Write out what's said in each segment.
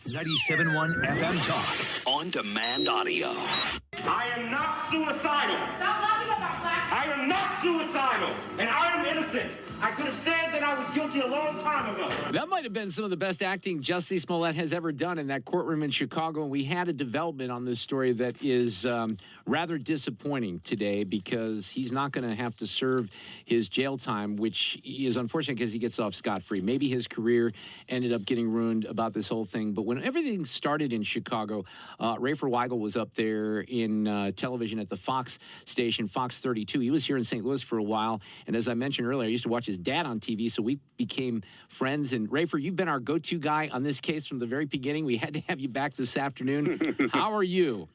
97.1 FM Talk. On demand audio. I am not suicidal. Stop laughing about blacks. I am not suicidal, and I am innocent. I could have said that I was guilty a long time ago. That might have been some of the best acting Jussie Smollett has ever done in that courtroom in Chicago. And we had a development on this story that is rather disappointing today because he's not going to have to serve his jail time, which is unfortunate because he gets off scot-free. Maybe his career ended up getting ruined about this whole thing. But when everything started in Chicago, Rafer Weigel was up there in television at the Fox station, Fox 32. He was here in St. Louis for a while. And as I mentioned earlier, I used to watch his dad on TV, so we became friends. And Rafer, you've been our go-to guy on this case from the very beginning. We had to have you back this afternoon. How are you?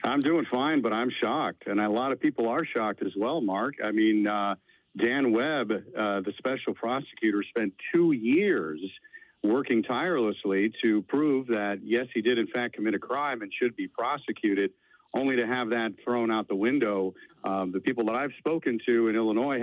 I'm doing fine, but I'm shocked. And a lot of people are shocked as well, Mark. I mean, Dan Webb, the special prosecutor, spent 2 years working tirelessly to prove that, yes, he did in fact commit a crime and should be prosecuted, only to have that thrown out the window. The people that I've spoken to in Illinois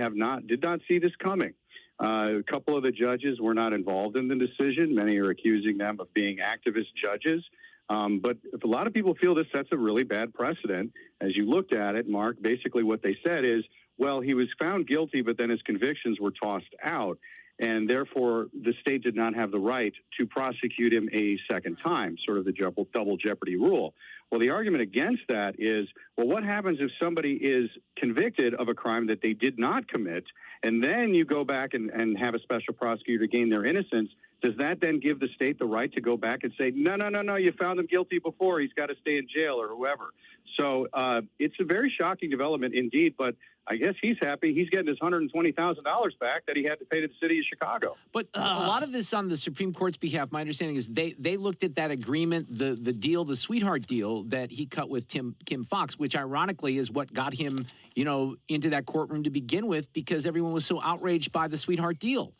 did not see this coming. A couple of the judges were not involved in the decision. Many are accusing them of being activist judges. But if a lot of people feel this sets a really bad precedent, as you looked at it, Mark, basically what they said is, well, he was found guilty, but then his convictions were tossed out. And therefore, the state did not have the right to prosecute him a second time, sort of the double jeopardy rule. Well, the argument against that is, well, what happens if somebody is convicted of a crime that they did not commit, and then you go back and have a special prosecutor gain their innocence? Does that then give the state the right to go back and say, no, you found him guilty before, he's got to stay in jail or whoever? So it's a very shocking development indeed, but I guess he's happy. He's getting his $120,000 back that he had to pay to the city of Chicago. But a lot of this on the Supreme Court's behalf, my understanding is they looked at that agreement, the deal, the sweetheart deal that he cut with Kim Foxx, which ironically is what got him, into that courtroom to begin with, because everyone was so outraged by the sweetheart deal.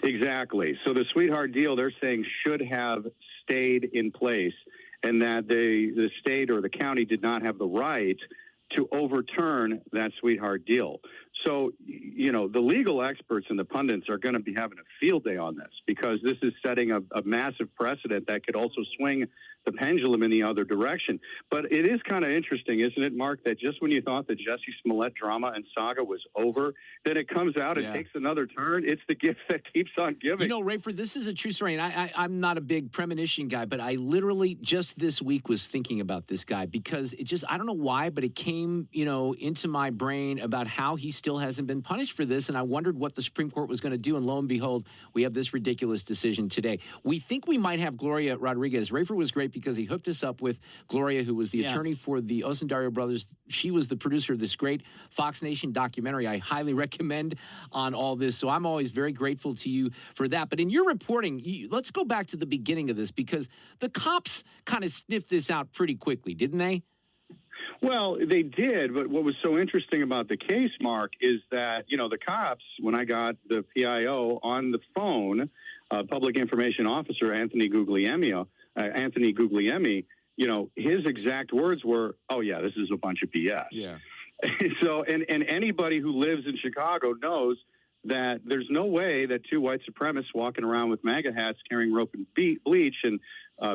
Exactly. So the sweetheart deal, they're saying, should have stayed in place, and that the state or the county did not have the right to overturn that sweetheart deal. So, the legal experts and the pundits are going to be having a field day on this, because this is setting a massive precedent that could also swing the pendulum in the other direction. But it is kind of interesting, isn't it, Mark, that just when you thought the Jussie Smollett drama and saga was over, then it comes out and takes another turn. It's the gift that keeps on giving. Rafer, this is a true story, and I'm not a big premonition guy, but I literally just this week was thinking about this guy because I don't know why, but it came, into my brain about how he still hasn't been punished for this, and I wondered what the Supreme Court was going to do, and lo and behold, we have this ridiculous decision today. We think we might have Gloria Rodriguez. Rafer was great because he hooked us up with Gloria, who was the attorney for the Osundario brothers. She was the producer of this great Fox Nation documentary I highly recommend on all this. So I'm always very grateful to you for that. But in your reporting, let's go back to the beginning of this, because the cops kind of sniffed this out pretty quickly, didn't they? Well, they did, but what was so interesting about the case, Mark, is that, the cops, when I got the PIO on the phone, Public Information Officer Anthony Guglielmi, his exact words were, "Oh yeah, this is a bunch of BS." Yeah. So, and anybody who lives in Chicago knows that there's no way that two white supremacists walking around with MAGA hats, carrying rope and bleach, and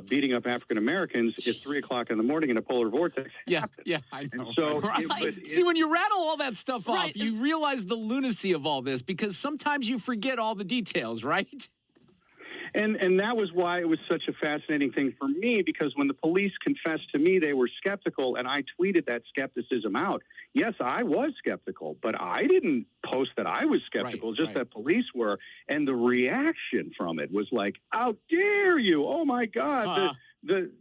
beating up African Americans at 3:00 in the morning in a polar vortex. Yeah, I know. And so, see, when you rattle all that stuff off, you realize the lunacy of all this, because sometimes you forget all the details, right? And that was why it was such a fascinating thing for me, because when the police confessed to me they were skeptical, and I tweeted that skepticism out. Yes, I was skeptical, but I didn't post that I was skeptical, that police were. And the reaction from it was like, "How dare you? Oh my God." The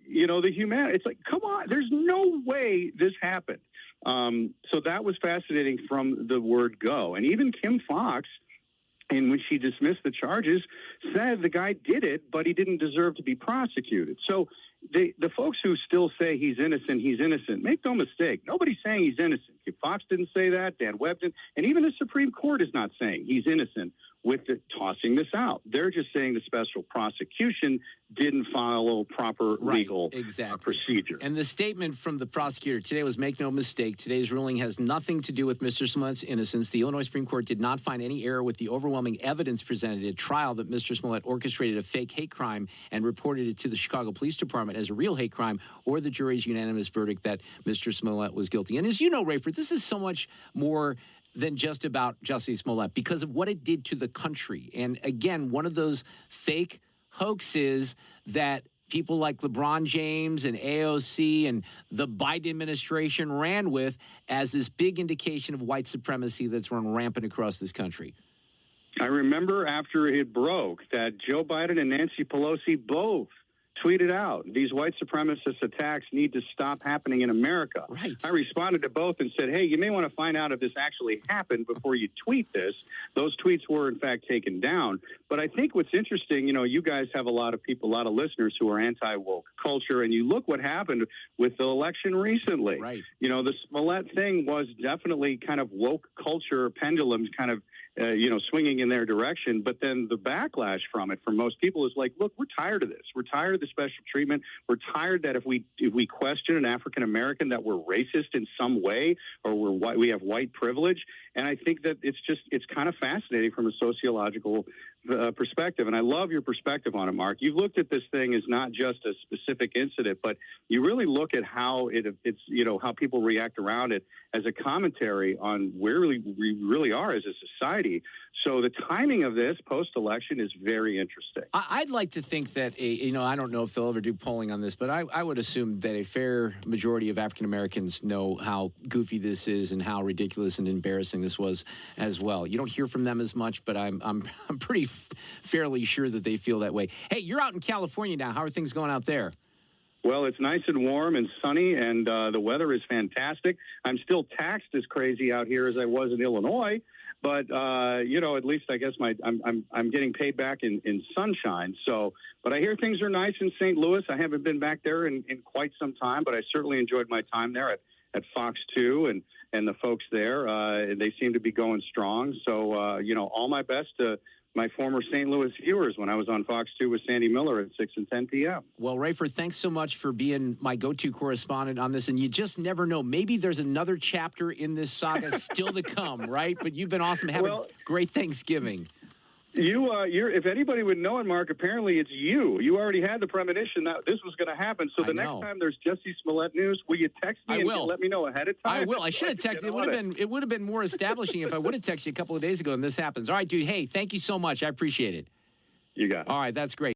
humanity. It's like, come on, there's no way this happened. So that was fascinating from the word go. And even Kim Foxx, in which she dismissed the charges, said the guy did it, but he didn't deserve to be prosecuted. So the folks who still say he's innocent, make no mistake. Nobody's saying he's innocent. Fox didn't say that, Dan Webb didn't, and even the Supreme Court is not saying he's innocent with tossing this out. They're just saying the special prosecution didn't follow proper legal procedure. And the statement from the prosecutor today was, make no mistake, today's ruling has nothing to do with Mr. Smollett's innocence. The Illinois Supreme Court did not find any error with the overwhelming evidence presented at trial that Mr. Smollett orchestrated a fake hate crime and reported it to the Chicago Police Department as a real hate crime, or the jury's unanimous verdict that Mr. Smollett was guilty. And as you know, Rafer, this is so much more than just about Jussie Smollett because of what it did to the country. And again, one of those fake hoaxes that people like LeBron James and AOC and the Biden administration ran with as this big indication of white supremacy that's run rampant across this country. I remember after it broke that Joe Biden and Nancy Pelosi both tweeted out, these white supremacist attacks need to stop happening in America. Right. I responded to both and said, hey, you may want to find out if this actually happened before you tweet this. Those tweets were, in fact, taken down. But I think what's interesting, you know, you guys have a lot of people, a lot of listeners who are anti-woke culture, and you look what happened with the election recently. Right. You know, the Smollett thing was definitely kind of woke culture pendulums kind of swinging in their direction. But then the backlash from it from most people is like, look, we're tired of this. We're tired of the special treatment. We're tired that if we question an African-American that we're racist in some way or we have white privilege. And I think that it's kind of fascinating from a sociological perspective. And I love your perspective on it, Mark. You've looked at this thing as not just a specific incident, but you really look at how it's how people react around it as a commentary on where we really are as a society. So the timing of this post-election is very interesting. I'd like to think that, I don't know if they'll ever do polling on this, but I would assume that a fair majority of African Americans know how goofy this is and how ridiculous and embarrassing this was as well. You don't hear from them as much, but I'm pretty fairly sure that they feel that way. Hey, you're out in California now. How are things going out there? Well, it's nice and warm and sunny, and the weather is fantastic. I'm still taxed as crazy out here as I was in Illinois, but at least I guess I'm getting paid back in sunshine. So, but I hear things are nice in St. Louis. I haven't been back there in quite some time, but I certainly enjoyed my time there at Fox 2 and the folks there. They seem to be going strong. So, all my best to my former St. Louis viewers when I was on Fox 2 with Sandy Miller at 6 and 10 p.m. Well, Rafer, thanks so much for being my go-to correspondent on this. And you just never know. Maybe there's another chapter in this saga still to come, right? But you've been awesome. Have a great Thanksgiving. You're if anybody would know it, Mark, apparently it's you. You already had the premonition that this was going to happen. So the next time there's Jussie Smollett news, will you text me and let me know ahead of time? I will. I should have texted. It would have been more establishing if I would have texted you a couple of days ago and this happens. All right, dude. Hey, thank you so much. I appreciate it. You got it. All right, that's great.